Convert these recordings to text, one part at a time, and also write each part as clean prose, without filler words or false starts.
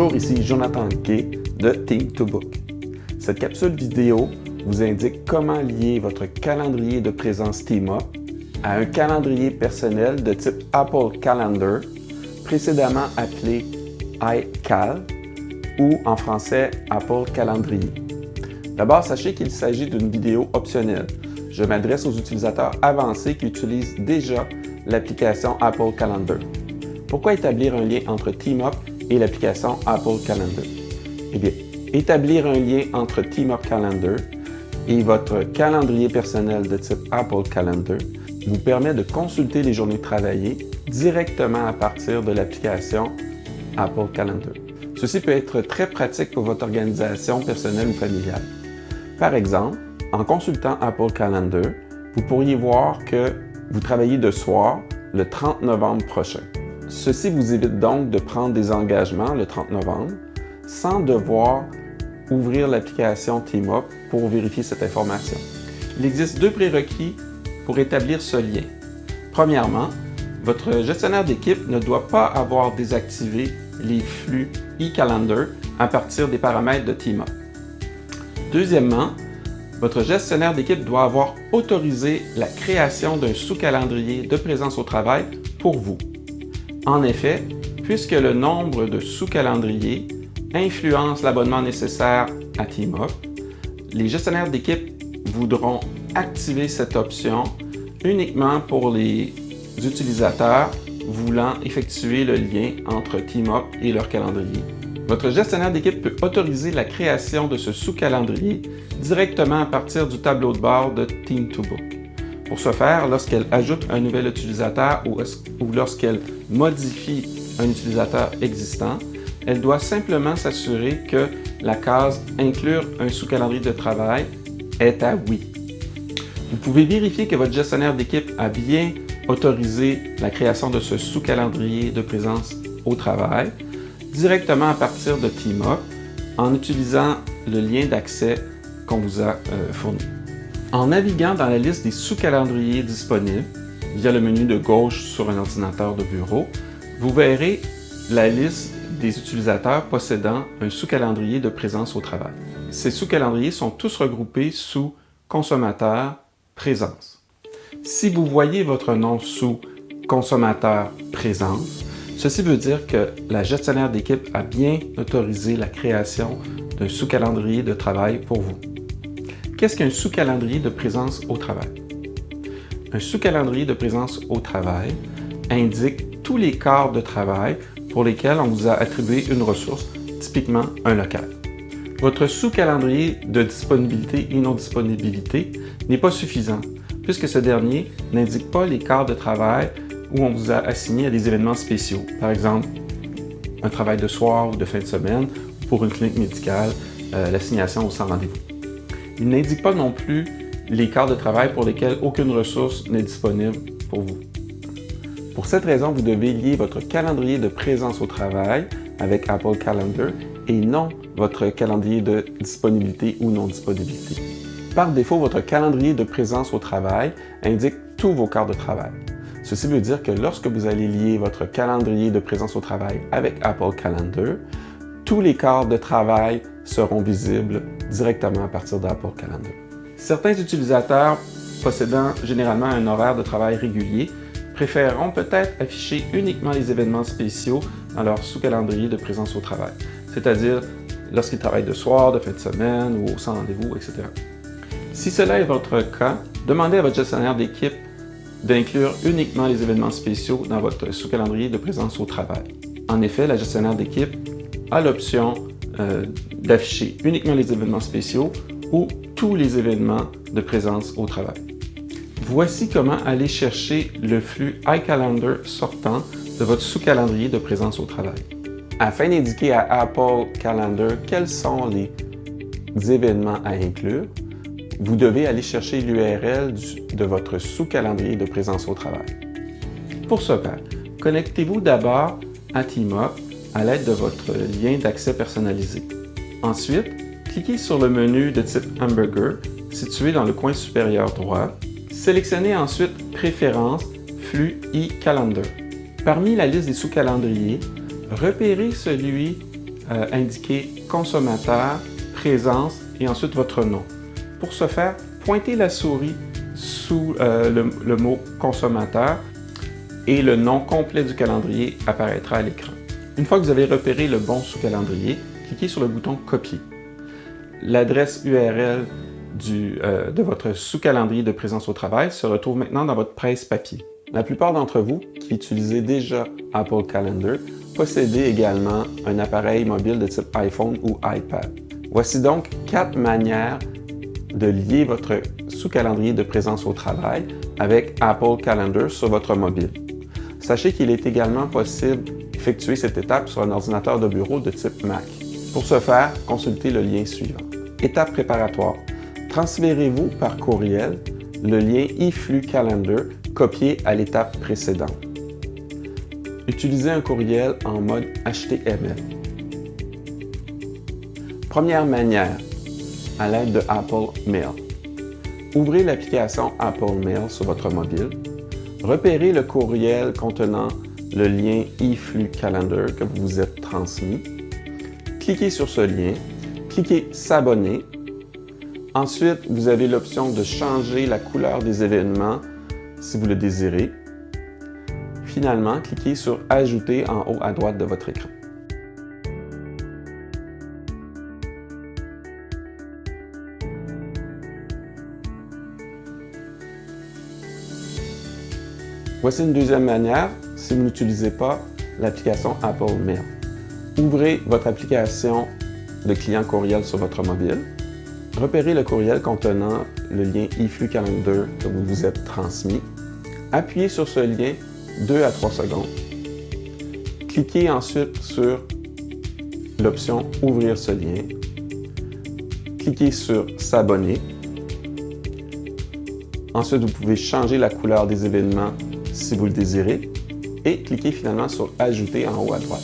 Bonjour, ici Jonathan Kay de Team2Book. Cette capsule vidéo vous indique comment lier votre calendrier de présence TeamUp à un calendrier personnel de type Apple Calendar, précédemment appelé iCal ou en français Apple Calendrier. D'abord, sachez qu'il s'agit d'une vidéo optionnelle. Je m'adresse aux utilisateurs avancés qui utilisent déjà l'application Apple Calendar. Pourquoi établir un lien entre TeamUp et l'application Apple Calendar? Eh bien, établir un lien entre TeamUp Calendar et votre calendrier personnel de type Apple Calendar vous permet de consulter les journées travaillées directement à partir de l'application Apple Calendar. Ceci peut être très pratique pour votre organisation personnelle ou familiale. Par exemple, en consultant Apple Calendar, vous pourriez voir que vous travaillez de soir le 30 novembre prochain. Ceci vous évite donc de prendre des engagements le 30 novembre sans devoir ouvrir l'application TeamUp pour vérifier cette information. Il existe deux prérequis pour établir ce lien. Premièrement, votre gestionnaire d'équipe ne doit pas avoir désactivé les flux e-calendar à partir des paramètres de TeamUp. Deuxièmement, votre gestionnaire d'équipe doit avoir autorisé la création d'un sous-calendrier de présence au travail pour vous. En effet, puisque le nombre de sous-calendriers influence l'abonnement nécessaire à TeamUp, les gestionnaires d'équipe voudront activer cette option uniquement pour les utilisateurs voulant effectuer le lien entre TeamUp et leur calendrier. Votre gestionnaire d'équipe peut autoriser la création de ce sous-calendrier directement à partir du tableau de bord de Team2Book. Pour ce faire, lorsqu'elle ajoute un nouvel utilisateur ou lorsqu'elle modifie un utilisateur existant, elle doit simplement s'assurer que la case « Inclure un sous-calendrier de travail » est à « Oui ». Vous pouvez vérifier que votre gestionnaire d'équipe a bien autorisé la création de ce sous-calendrier de présence au travail directement à partir de TeamUp en utilisant le lien d'accès qu'on vous a fourni. En naviguant dans la liste des sous-calendriers disponibles via le menu de gauche sur un ordinateur de bureau, vous verrez la liste des utilisateurs possédant un sous-calendrier de présence au travail. Ces sous-calendriers sont tous regroupés sous Consommateur Présence. Si vous voyez votre nom sous Consommateur Présence, ceci veut dire que la gestionnaire d'équipe a bien autorisé la création d'un sous-calendrier de travail pour vous. Qu'est-ce qu'un sous-calendrier de présence au travail? Un sous-calendrier de présence au travail indique tous les quarts de travail pour lesquels on vous a attribué une ressource, typiquement un local. Votre sous-calendrier de disponibilité et non-disponibilité n'est pas suffisant, puisque ce dernier n'indique pas les quarts de travail où on vous a assigné à des événements spéciaux, par exemple un travail de soir ou de fin de semaine, ou pour une clinique médicale, l'assignation au sans rendez-vous. Il n'indique pas non plus les quarts de travail pour lesquels aucune ressource n'est disponible pour vous. Pour cette raison, vous devez lier votre calendrier de présence au travail avec Apple Calendar et non votre calendrier de disponibilité ou non-disponibilité. Par défaut, votre calendrier de présence au travail indique tous vos quarts de travail. Ceci veut dire que lorsque vous allez lier votre calendrier de présence au travail avec Apple Calendar, tous les quarts de travail seront visibles directement à partir d'Apple Calendar. Certains utilisateurs possédant généralement un horaire de travail régulier préféreront peut-être afficher uniquement les événements spéciaux dans leur sous-calendrier de présence au travail, c'est-à-dire lorsqu'ils travaillent de soir, de fin de semaine ou au sans rendez-vous, etc. Si cela est votre cas, demandez à votre gestionnaire d'équipe d'inclure uniquement les événements spéciaux dans votre sous-calendrier de présence au travail. En effet, la gestionnaire d'équipe a l'option d'afficher uniquement les événements spéciaux ou tous les événements de présence au travail. Voici comment aller chercher le flux iCalendar sortant de votre sous-calendrier de présence au travail. Afin d'indiquer à Apple Calendar quels sont les événements à inclure, vous devez aller chercher l'URL de votre sous-calendrier de présence au travail. Pour ce faire, connectez-vous d'abord à TeamUp à l'aide de votre lien d'accès personnalisé. Ensuite, cliquez sur le menu de type Hamburger situé dans le coin supérieur droit. Sélectionnez ensuite Préférences, Flux e-Calendar. Parmi la liste des sous-calendriers, repérez celui indiquer consommateur, présence et ensuite votre nom. Pour ce faire, pointez la souris sous le mot consommateur et le nom complet du calendrier apparaîtra à l'écran. Une fois que vous avez repéré le bon sous-calendrier, cliquez sur le bouton Copier. L'adresse URL de votre sous-calendrier de présence au travail se retrouve maintenant dans votre presse papier. La plupart d'entre vous qui utilisez déjà Apple Calendar possédez également un appareil mobile de type iPhone ou iPad. Voici donc 4 manières de lier votre sous-calendrier de présence au travail avec Apple Calendar sur votre mobile. Sachez qu'il est également possible d'effectuer cette étape sur un ordinateur de bureau de type Mac. Pour ce faire, consultez le lien suivant. Étape préparatoire. Transférez-vous par courriel le lien eFlux Calendar copié à l'étape précédente. Utilisez un courriel en mode HTML. Première manière, à l'aide de Apple Mail. Ouvrez l'application Apple Mail sur votre mobile. Repérez le courriel contenant le lien eFlux Calendar que vous vous êtes transmis. Cliquez sur ce lien. Cliquez « S'abonner ». Ensuite, vous avez l'option de changer la couleur des événements si vous le désirez. Finalement, cliquez sur « Ajouter » en haut à droite de votre écran. Voici une deuxième manière si vous n'utilisez pas l'application Apple Mail. Ouvrez votre application de client courriel sur votre mobile. Repérez le courriel contenant le lien eFlux Calendar que vous vous êtes transmis. Appuyez sur ce lien 2 à 3 secondes. Cliquez ensuite sur l'option « Ouvrir ce lien ». Cliquez sur « S'abonner ». Ensuite, vous pouvez changer la couleur des événements si vous le désirez et cliquez finalement sur « Ajouter » en haut à droite.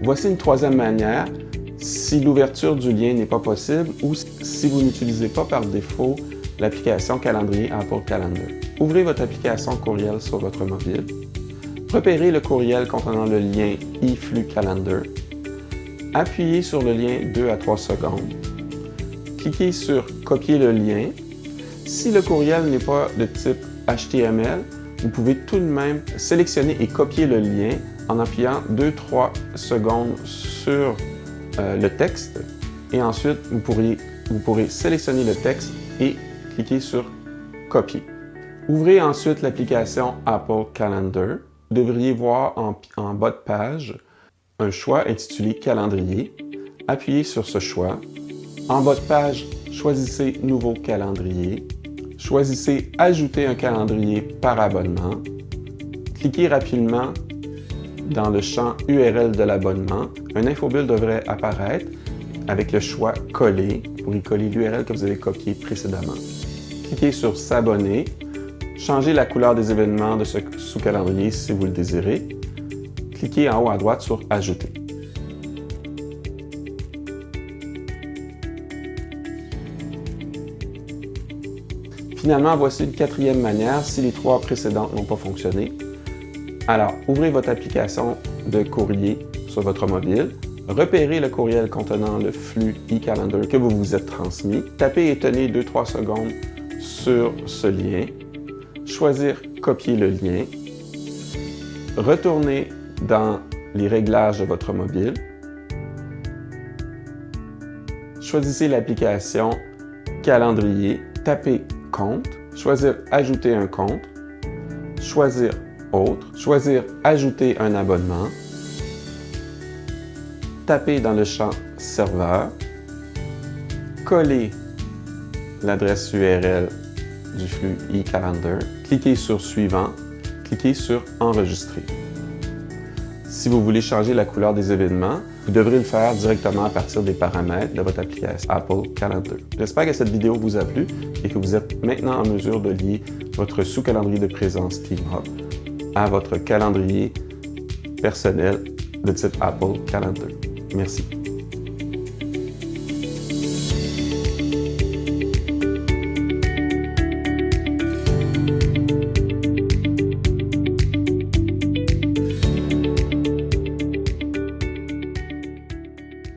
Voici une troisième manière si l'ouverture du lien n'est pas possible ou si vous n'utilisez pas par défaut l'application Calendrier Apple Calendar. Ouvrez votre application courriel sur votre mobile. Repérez le courriel contenant le lien eFlux Calendar. Appuyez sur le lien 2 à 3 secondes. Cliquez sur « Copier le lien ». Si le courriel n'est pas de type HTML, vous pouvez tout de même sélectionner et copier le lien en appuyant 2-3 secondes sur le texte et ensuite vous pourrez sélectionner le texte et cliquer sur « Copier ». Ouvrez ensuite l'application Apple Calendar. Vous devriez voir en bas de page un choix intitulé « Calendrier ». Appuyez sur ce choix. En bas de page, choisissez « Nouveau calendrier ». Choisissez « Ajouter un calendrier par abonnement ». Cliquez rapidement dans le champ URL de l'abonnement. Un infobulle devrait apparaître avec le choix « Coller » pour y coller l'URL que vous avez copié précédemment. Cliquez sur « S'abonner ». Changez la couleur des événements de ce sous-calendrier si vous le désirez. Cliquez en haut à droite sur « Ajouter ». Finalement, voici une quatrième manière si les 3 précédentes n'ont pas fonctionné. Alors, ouvrez votre application de courrier sur votre mobile. Repérez le courriel contenant le flux e-calendar que vous vous êtes transmis. Tapez et tenez 2-3 secondes sur ce lien. Choisir « Copier le lien ». Retournez dans les réglages de votre mobile. Choisissez l'application « Calendrier ». Tapez « Compte ». Choisir « Ajouter un compte ». Choisir « Autre ». Choisir « Ajouter un abonnement ». Tapez dans le champ « Serveur ». Collez l'adresse URL du flux e-calendar. Cliquez sur « Suivant ». Cliquez sur « Enregistrer ». Si vous voulez changer la couleur des événements, vous devrez le faire directement à partir des paramètres de votre application Apple Calendar. J'espère que cette vidéo vous a plu et que vous êtes maintenant en mesure de lier votre sous-calendrier de présence TeamUp à votre calendrier personnel de type Apple Calendar. Merci.